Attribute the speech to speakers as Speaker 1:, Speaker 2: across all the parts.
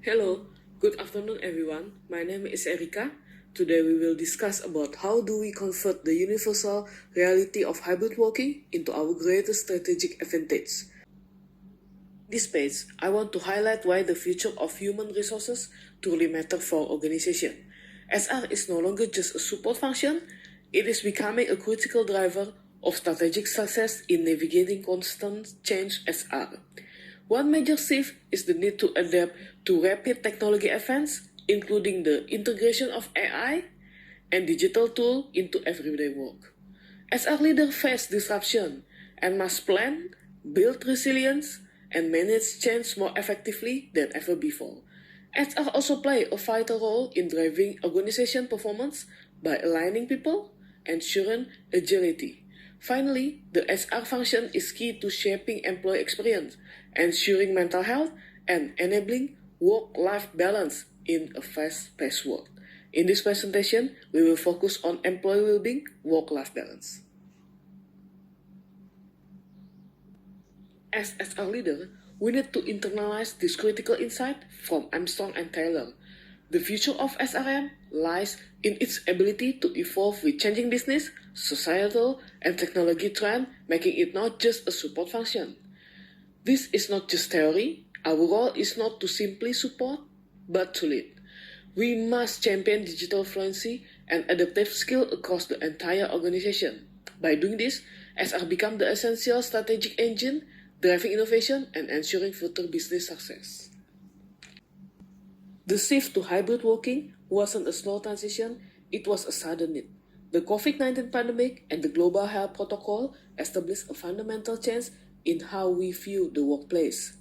Speaker 1: Hello, good afternoon everyone. My name is Erika. Today we will discuss about how do we convert the universal reality of hybrid working into our greatest strategic advantage. This page, I want to highlight why the future of human resources truly matter for organization. SR is no longer just a support function, it is becoming a critical driver of strategic success in navigating constant change SR. One major shift is the need to adapt to rapid technology advance, including the integration of AI and digital tools into everyday work. SR leaders face disruption and must plan, build resilience, and manage change more effectively than ever before. SR also play a vital role in driving organization performance by aligning people, ensuring agility. Finally, the SR function is key to shaping employee experience, ensuring mental health, and enabling work-life balance in a fast-paced world. In this presentation, we will focus on employee well-being, work-life balance. As SR leader, we need to internalize this critical insight from Armstrong and Taylor. The future of SRM lies in its ability to evolve with changing business, societal, and technology trends, making it not just a support function. This is not just theory. Our role is not to simply support, but to lead. We must champion digital fluency and adaptive skill across the entire organization. By doing this, SR becomes the essential strategic engine, driving innovation and ensuring future business success. The shift to hybrid working wasn't a slow transition, it was a sudden need. The COVID-19 pandemic and the global health protocol established a fundamental change in how we view the workplace.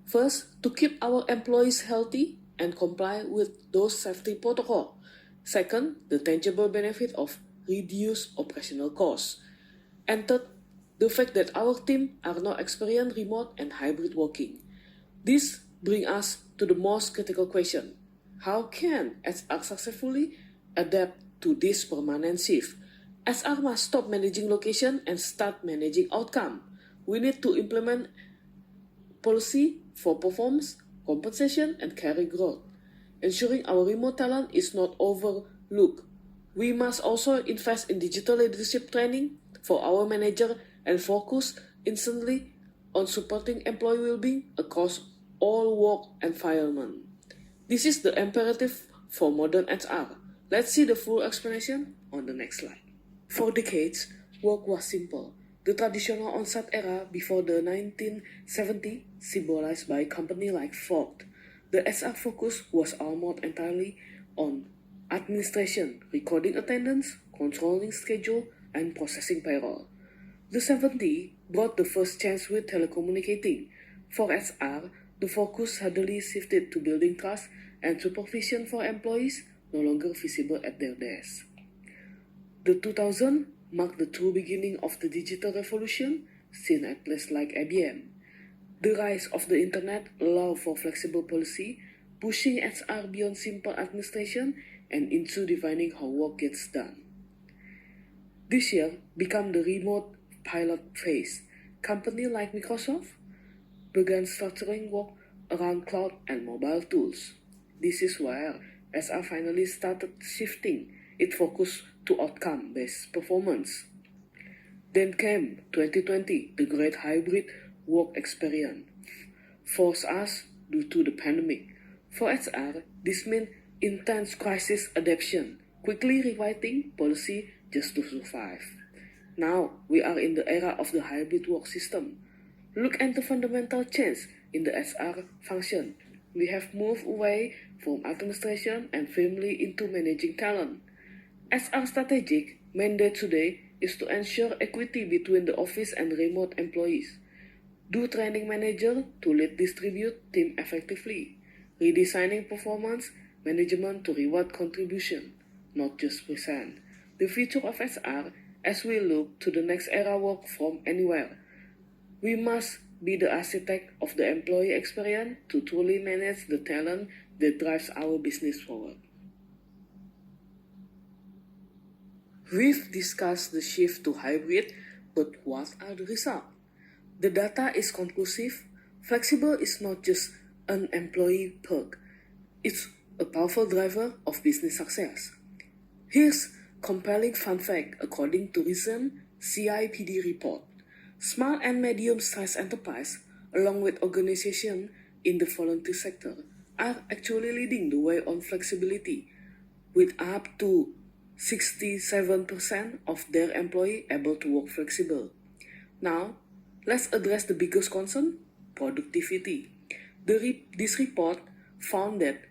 Speaker 1: First, to keep our employees healthy and comply with those safety protocols. Second, the tangible benefit of reduced operational costs. And third, the fact that our team are now experiencing remote and hybrid working. This brings us to the most critical question. How can SR successfully adapt to this permanent shift? SR must stop managing location and start managing outcome. We need to implement policy for performance, compensation, and career growth, ensuring our remote talent is not overlooked. We must also invest in digital leadership training for our manager and focus instantly on supporting employee well-being across all work environment. This is the imperative for modern HR. Let's see the full explanation on the next slide. For decades, work was simple. The traditional on-site era before the 1970s, symbolized by companies like Ford. The SR focus was almost entirely on administration, recording attendance, controlling schedule, and processing payroll. The 70s brought the first change with telecommunicating. For SR, the focus suddenly shifted to building trust and supervision for employees no longer visible at their desks. The 2000s marked the true beginning of the digital revolution seen at places like IBM. The rise of the internet allowed for flexible policy, pushing SR beyond simple administration and into defining how work gets done. This year became the remote pilot phase. Companies like Microsoft began structuring work around cloud and mobile tools. This is where SR finally started shifting its focus to outcome-based performance. Then came 2020, the great hybrid work experience, forced us due to the pandemic. For HR, this meant intense crisis adaptation, quickly rewriting policy just to survive. Now, we are in the era of the hybrid work system. Look at the fundamental change in the SR function. We have moved away from administration and firmly into managing talent. SR strategic mandate today is to ensure equity between the office and remote employees. Do training manager to lead distribute team effectively. Redesigning performance management to reward contribution, not just present. The future of SR as we look to the next era work from anywhere. We must be the architect of the employee experience to truly manage the talent that drives our business forward. We've discussed the shift to hybrid, but what are the results? The data is conclusive. Flexible is not just an employee perk. It's a powerful driver of business success. Here's compelling fun fact according to recent CIPD report. Small and medium-sized enterprise, along with organizations in the volunteer sector, are actually leading the way on flexibility, with up to 67% of their employees able to work flexible. Now, let's address the biggest concern, productivity. This report found that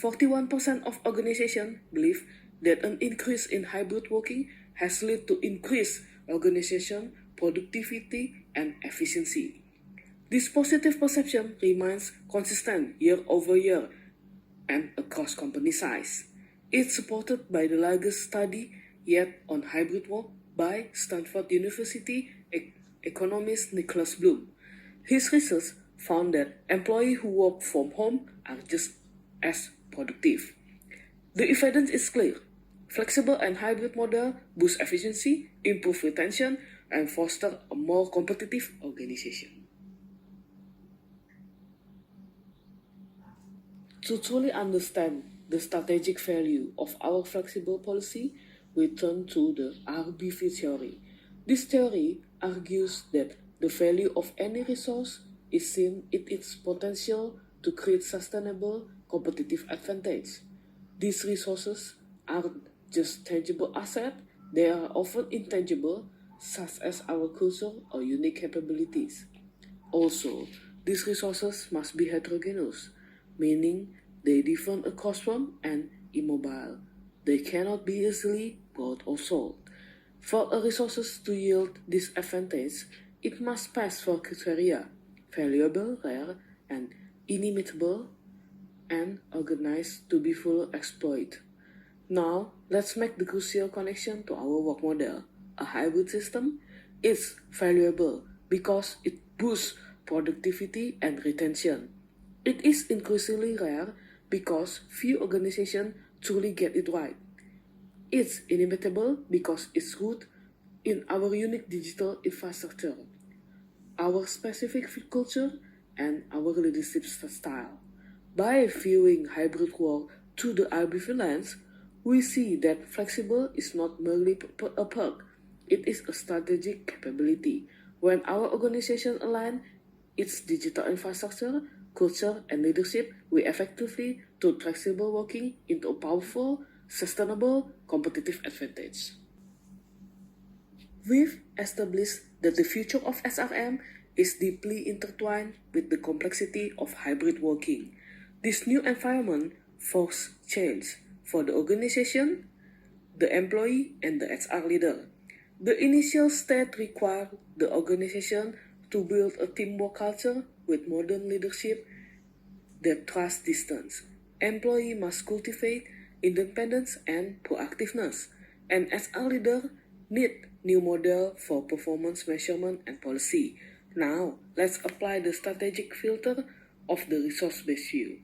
Speaker 1: 41% of organizations believe that an increase in hybrid working has led to increased organization productivity and efficiency. This positive perception remains consistent year over year and across company size. It's supported by the largest study yet on hybrid work by Stanford University economist Nicholas Bloom. His research found that employees who work from home are just as productive. The evidence is clear. Flexible and hybrid model boost efficiency, improve retention, and foster a more competitive organization. To truly understand the strategic value of our flexible policy, we turn to the RBV theory. This theory argues that the value of any resource is seen in its potential to create sustainable competitive advantage. These resources aren't just tangible assets, they are often intangible, such as our culture or unique capabilities. Also, these resources must be heterogeneous, meaning they differ across from and immobile. They cannot be easily bought or sold. For a resources to yield this advantage, it must pass four criteria: valuable, rare, and inimitable, and organized to be fully exploited. Now, let's make the crucial connection to our work model. A hybrid system is valuable because it boosts productivity and retention. It is increasingly rare because few organizations truly get it right. It's inimitable because it's rooted in our unique digital infrastructure, our specific culture, and our leadership style. By viewing hybrid work through the RBV lens, we see that flexible is not merely a perk, it is a strategic capability. When our organization align its digital infrastructure, culture, and leadership, we effectively turn flexible working into a powerful, sustainable, competitive advantage. We've established that the future of SRM is deeply intertwined with the complexity of hybrid working. This new environment forces change for the organization, the employee, and the HR leader. The initial stage required the organization to build a teamwork culture with modern leadership that trusts distance. Employee must cultivate independence and proactiveness, and HR leader need new model for performance measurement and policy. Now, let's apply the strategic filter of the resource-based view.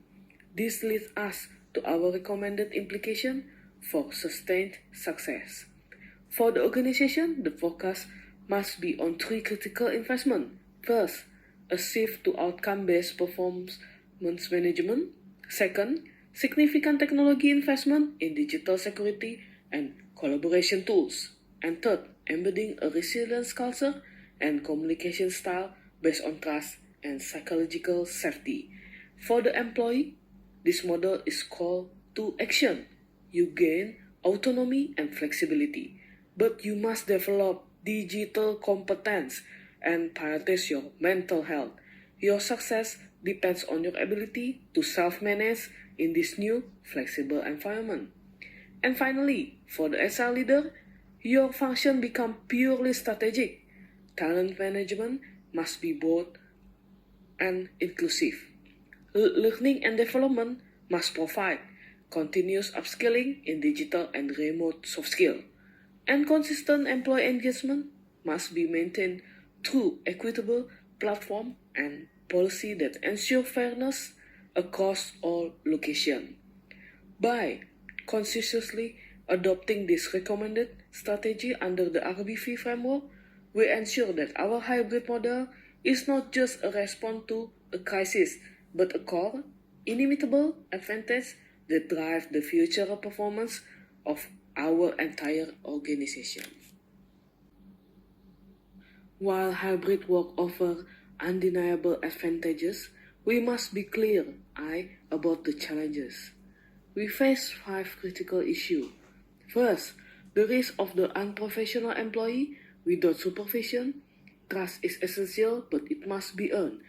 Speaker 1: This leads us to our recommended implication for sustained success. For the organization, the focus must be on three critical investments. First, a shift to outcome-based performance management. Second, significant technology investment in digital security and collaboration tools. And third, embedding a resilience culture and communication style based on trust and psychological safety. For the employee, this model is called to action. You gain autonomy and flexibility, but you must develop digital competence and prioritize your mental health. Your success depends on your ability to self-manage in this new flexible environment. And finally, for the HR leader, your function becomes purely strategic. Talent management must be broad and inclusive. Learning and development must provide continuous upskilling in digital and remote soft skills. And consistent employee engagement must be maintained through equitable platform and policy that ensure fairness across all locations. By consciously adopting this recommended strategy under the RBV framework, we ensure that our hybrid model is not just a response to a crisis, but a core, inimitable advantage that drive the future performance of our entire organization. While hybrid work offers undeniable advantages, we must be clear-eyed about the challenges. We face 5 critical issues. First, the risk of the unprofessional employee without supervision. Trust is essential, but it must be earned.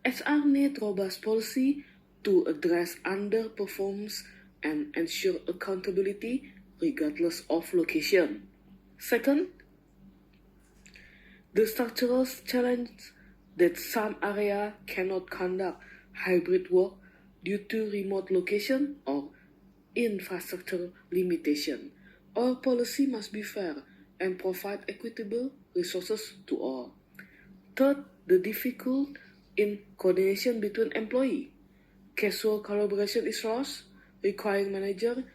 Speaker 1: HR needs robust policy to address underperformance and ensure accountability regardless of location. Second, the structural challenge that some areas cannot conduct hybrid work due to remote location or infrastructure limitation. Our policy must be fair and provide equitable resources to all. Third, the difficulty in coordination between employees. Casual collaboration is lost, requiring managers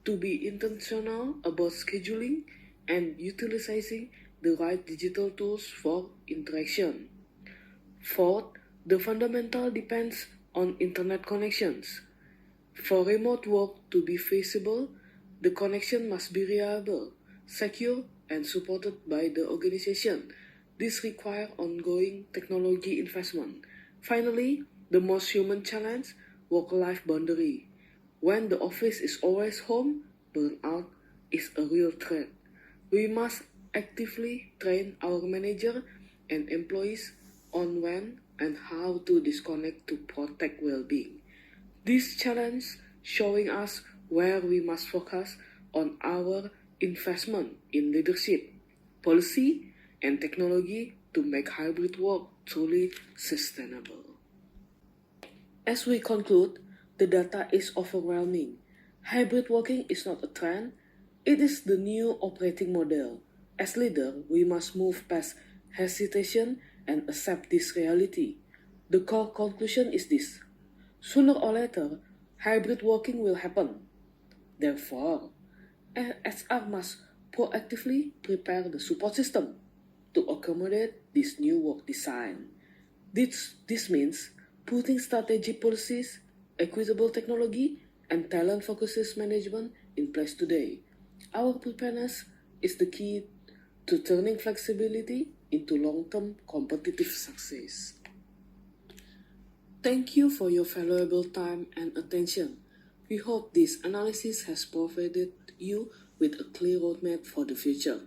Speaker 1: to be intentional about scheduling and utilizing the right digital tools for interaction. Fourth, the fundamental depends on internet connections. For remote work to be feasible, the connection must be reliable, secure, and supported by the organization. This requires ongoing technology investment. Finally, the most human challenge, work-life boundary. When the office is always home, burnout is a real threat. We must actively train our manager and employees on when and how to disconnect to protect well-being. This challenge showing us where we must focus on our investment in leadership, policy, and technology to make hybrid work truly sustainable. As we conclude, the data is overwhelming. Hybrid working is not a trend, it is the new operating model. As leader, we must move past hesitation and accept this reality. The core conclusion is this: sooner or later, hybrid working will happen. Therefore, HR must proactively prepare the support system to accommodate this new work design. This means putting strategic policies, equitable technology, and talent-focused management in place today. Our preparedness is the key to turning flexibility into long-term competitive success. Thank you for your valuable time and attention. We hope this analysis has provided you with a clear roadmap for the future.